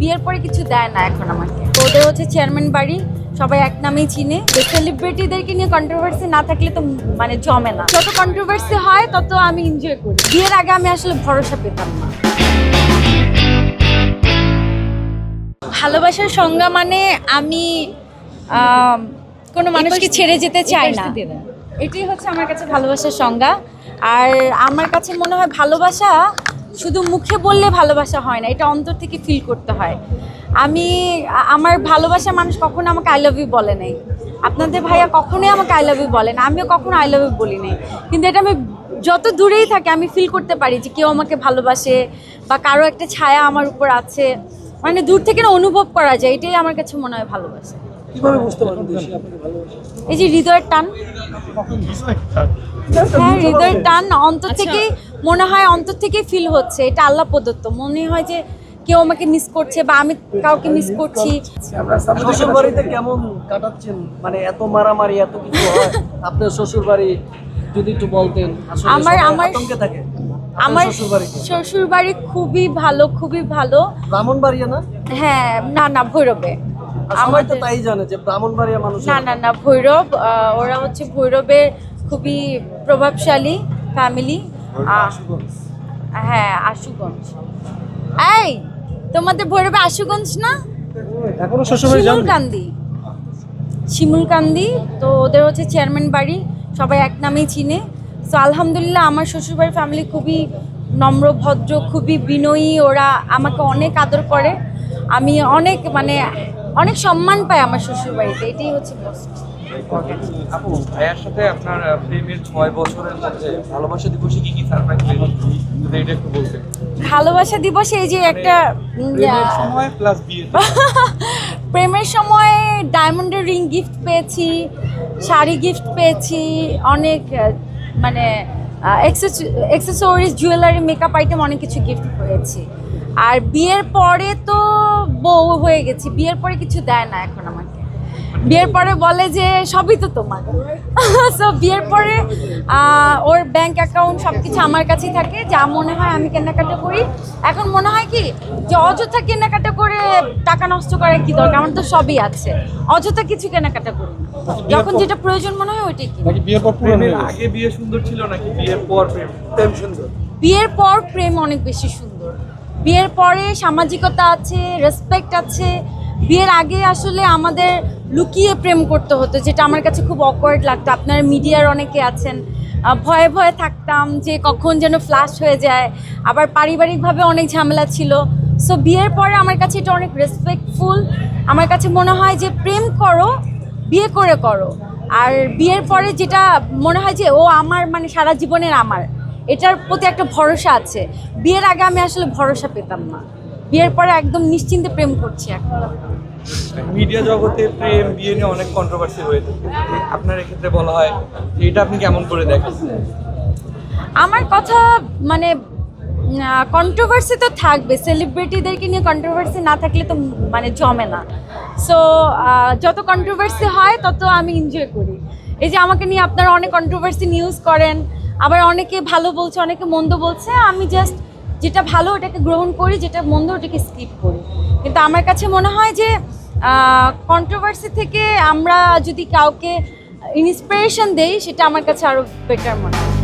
বিয়ের পরে কিছু দেয় না এখন আমাকে। ওদের হচ্ছে চেয়ারম্যান বাড়ি, সবাই এক নামেই চিনে। সেলিব্রিটিদেরকে নিয়ে কন্ট্রোভার্সি না থাকলে তো মানে জমে না। যত কন্ট্রোভার্সি হয় তত আমি এনজয় করি। বিয়ের আগে আমি আসলে ভরসা পেতাম না। ভালোবাসার সংজ্ঞা মানে আমি কোনো মানুষকে ছেড়ে যেতে চাই না, এটাই হচ্ছে আমার কাছে ভালোবাসার সংজ্ঞা। আর আমার কাছে মনে হয় ভালোবাসা শুধু মুখে বললে ভালোবাসা হয় না, এটা অন্তর থেকে ফিল করতে হয়। আমার ভালোবাসা মানুষ কখনো আমাকে আই লাভ ইউ বলে নাই, আপনাদের ভাইয়া কখনোই আমাকে আই লাভ ইউ বলে না, আমিও কখনো আই লাভ ইউ বলি নাই। কিন্তু এটা আমি যত দূরেই থাকি আমি ফিল করতে পারি যে কেউ আমাকে ভালোবাসে বা কারো একটা ছায়া আমার উপর আছে, মানে দূর থেকে না অনুভব করা যায়। এটাই আমার কাছে মনে হয় ভালোবাসা। কিভাবে বুঝতে পারবেন বেশি আপনাকে ভালোবাসে? এই যে হৃদয়ের টান, হ্যাঁ হৃদয়ের টান অন্তর থেকে মনে হয়, অন্তর থেকে ফিল হচ্ছে এটা আল্লাহ প্রদত্ত। মনে হয় যে কেউ আমাকে মিস করছে বা আমি কাউকে মিস করছি। শ্বশুর বাড়িতে কেমন কাটাচ্ছেন? মানে এত মারামারি এত কিছু হয় আপনার শ্বশুর বাড়ি, যদি একটু বলতেন। আমার আতঙ্কে থাকে আমার শ্বশুর বাড়ি খুবই ভালো, খুবই ভালো। ব্রাহ্মণবাড়িয়া না? হ্যাঁ, না ভৈরবে। সবাই তো তাই জানে যে ব্রাহ্মণবাড়িয়া মানুষ। না ভৈরব, ওরা হচ্ছে ভৈরবের খুবই প্রভাবশালী ফ্যামিলি। হ্যাঁ আশুগঞ্জ। এই তোমাদের ভৈরবে আশুগঞ্জ না? এখনো শ্বশুরবাড়ি যান? শিমুলকান্দি। তো ওদের হচ্ছে চেয়ারম্যান বাড়ি, সবাই এক নামেই চিনে। তো আলহামদুলিল্লাহ আমার শ্বশুরবাড়ির ফ্যামিলি খুবই নম্র ভদ্র, খুবই বিনয়ী। ওরা আমাকে অনেক আদর করে, আমি অনেক সম্মান পাই আমার শ্বশুরবাড়িতে। এটাই হচ্ছে আপু, ভাইয়ার সাথে আপনার প্রেমের 6 বছরের মধ্যে ভালোবাসা দিবসে কি সারপ্রাইজ পেলেন, যদি এটা একটু বলতেন। ভালোবাসা দিবসে এই যে একটা প্রেমের সময় প্লাস বিয়েতে। প্রেমের সময় ডায়মন্ডের রিং গিফট পেয়েছি, শাড়ি গিফট পেয়েছি, অনেক মানে অ্যাক্সেসরিজ, জুয়েলারি, মেকআপ আইটেম অনেক কিছু গিফট পেয়েছি। আর বিয়ের পরে তো বউ হয়ে গেছি, বিয়ের পরে কিছু দেয় না এখন আমাকে। বিয়ের পরে বলে যে সবই তো তোমার। সো বিয়ের পরে ওর ব্যাংক অ্যাকাউন্ট সব কিছু আমার কাছেই থাকে, যা মনে হয় আমি কেনাকাটা করি। এখন মনে হয় কি যে অযথা কেনাকাটা করে টাকা নষ্ট করার কি দরকার, আমার তো সবই আছে, অযথা কিছু কেনাকাটা করি না। যখন যেটা প্রয়োজন মনে হয় ওইটাই কিনি। প্রেমের আগে বিয়ে সুন্দর ছিল নাকি বিয়ের পর প্রেম সুন্দর? বিয়ের পর প্রেম অনেক বেশি সুন্দর। বিয়ের পরে সামাজিকতা আছে, রেসপেক্ট আছে। বিয়ের আগে আসলে আমাদের লুকিয়ে প্রেম করতে হতো, যেটা আমার কাছে খুব অকওয়ার্ড লাগতো। আপনারা মিডিয়ার অনেকে আছেন, ভয়ে ভয়ে থাকতাম যে কখন যেন ফ্ল্যাশ হয়ে যায়। আবার পারিবারিকভাবে অনেক ঝামেলা ছিল। সো বিয়ের পরে আমার কাছে এটা অনেক রেসপেক্টফুল। আমার কাছে মনে হয় যে প্রেম করো, বিয়ে করে করো। আর বিয়ের পরে যেটা মনে হয় যে ও আমার, মানে সারা জীবনের আমার, এটার প্রতি একটা ভরসা আছে। বিয়ের আগে আমি আসলে ভরসা পেতাম না, বিয়ের পরে একদম নিশ্চিন্তে প্রেম করছি এখন। মিডিয়া জগতে প্রেম বিয়ে নিয়ে অনেক কন্ট্রোভার্সি হয়ে থাকে, আপনার এক্ষেত্রে বলা হয় এটা আপনি কেমন করে দেখেন? আমার কথা মানে কন্ট্রোভার্সি তো থাকবে, সেলিব্রিটিদেরকে নিয়ে কন্ট্রোভার্সি না থাকলে তো মানে জমে না। সো যত কন্ট্রোভার্সি হয় তত আমি এনজয় করি। এই যে আমাকে নিয়ে আপনারা অনেক কন্ট্রোভার্সি নিউজ করেন, আবার অনেকে ভালো বলছে, অনেকে মন্দ বলছে। আমি জাস্ট যেটা ভালো ওটাকে গ্রহণ করি, যেটা মন্দ ওটাকে স্কিপ করি। কিন্তু আমার কাছে মনে হয় যে কন্ট্রোভার্সি থেকে আমরা যদি কাউকে ইন্সপিরেশন দেই, সেটা আমার কাছে আরও বেটার মনে হয়।